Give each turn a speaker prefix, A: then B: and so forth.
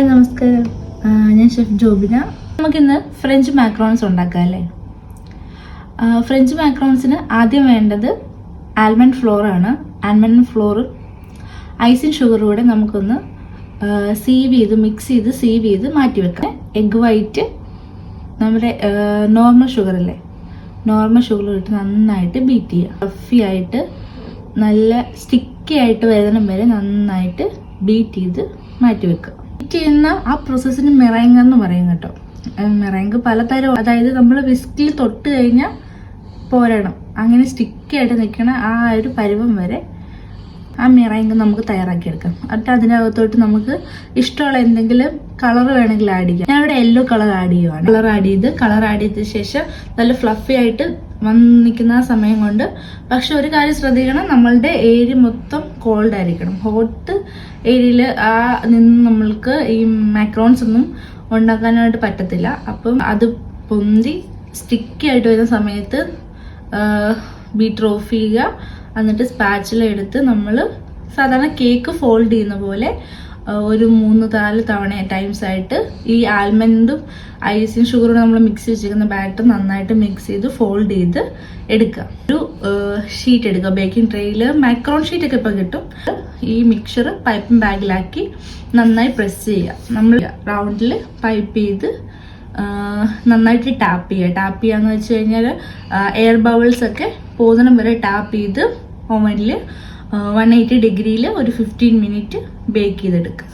A: നമസ്കാരം, ഞാൻ ഷെഫ് ജോബിന. നമുക്കിന്ന് ഫ്രഞ്ച് മാക്രോൺസ് ഉണ്ടാക്കാം അല്ലേ. ഫ്രഞ്ച് മാക്രോൺസിന് ആദ്യം വേണ്ടത് ആൽമണ്ട് ഫ്ലോർ ആണ്. ആൽമണ്ട് ഫ്ലോർ ഐസിൻ ഷുഗർ കൂടെ നമുക്കൊന്ന് മിക്സ് ചെയ്ത് മാറ്റി വെക്കാം. എഗ് വൈറ്റ് നമ്മുടെ നോർമൽ ഷുഗർ അല്ലേ, നോർമൽ ഷുഗർ ഇട്ട് നന്നായിട്ട് ബീറ്റ് ചെയ്യുക. ഫ്ലഫി ആയിട്ട് നല്ല സ്റ്റിക്കി ആയിട്ട് വരുന്ന വരെ നന്നായിട്ട് ബീറ്റ് ചെയ്ത് മാറ്റി വെക്കുക. ബീറ്റ് ചെയ്യുന്ന ആ പ്രോസസ്സിന് മെറേങ്ക എന്ന് പറയും കേട്ടോ. മെറേങ്ക പലതരം, അതായത് നമ്മൾ വിസ്കിൽ തൊട്ട് കഴിഞ്ഞാൽ പോരണം, അങ്ങനെ സ്റ്റിക്കി ആയിട്ട് നിൽക്കണ ആ ഒരു പരുവം വരെ ആ മെറേങ്ക നമുക്ക് തയ്യാറാക്കിയെടുക്കാം. എന്നിട്ട് അതിനകത്തോട്ട് നമുക്ക് ഇഷ്ടമുള്ള എന്തെങ്കിലും കളർ വേണമെങ്കിൽ ആഡ് ചെയ്യാം. ഞാൻ ഇവിടെ യെല്ലോ കളർ ആഡ് ചെയ്യുവാണ്. കളർ ആഡ് ചെയ്ത ശേഷം നല്ല ഫ്ലഫി ആയിട്ട് നിൽക്കുന്ന ആ സമയം കൊണ്ട്. പക്ഷെ ഒരു കാര്യം ശ്രദ്ധിക്കണം, നമ്മളുടെ ഏരിയ മൊത്തം കോൾഡ് ആയിരിക്കണം. ഹോട്ട് ഏരിയയിൽ നിന്ന് നമ്മൾക്ക് ഈ മാക്രോൺസ് ഒന്നും ഉണ്ടാക്കാനായിട്ട് പറ്റത്തില്ല. അപ്പം അത് പൊന്തി സ്റ്റിക്കി ആയിട്ട് വരുന്ന സമയത്ത് ബീറ്റർ ഓഫ് ചെയ്യുക. എന്നിട്ട് സ്പാച്ചില എടുത്ത് നമ്മൾ സാധാരണ കേക്ക് ഫോൾഡ് ചെയ്യുന്ന പോലെ ഒരു 3-4 തവണ ടൈംസ് ആയിട്ട് ഈ ആൽമണ്ടും ഐസിൻ ഷുഗറും നമ്മൾ മിക്സ് വെച്ചിരിക്കുന്ന ബാറ്റർ നന്നായിട്ട് മിക്സ് ചെയ്ത് ഫോൾഡ് ചെയ്ത് എടുക്കുക. ഒരു ഷീറ്റ് എടുക്കുക. ബേക്കിംഗ് ട്രേയിൽ മാക്രോൺ ഷീറ്റൊക്കെ ഇപ്പം കിട്ടും. ഈ മിക്സർ പൈപ്പിംഗ് ബാഗിലാക്കി നന്നായി പ്രസ് ചെയ്യുക. നമ്മൾ റൗണ്ടിൽ പൈപ്പ് ചെയ്ത് നന്നായിട്ട് ടാപ്പ് ചെയ്യാന്ന് വെച്ച് കഴിഞ്ഞാൽ എയർ ബബിൾസ് ഒക്കെ പോകുന്നിടം വരെ ടാപ്പ് ചെയ്ത് ഓവനിൽ 180 ഡിഗ്രിയിൽ ഒരു 15 മിനിറ്റ് ബേക്ക് ചെയ്തെടുക്കുക.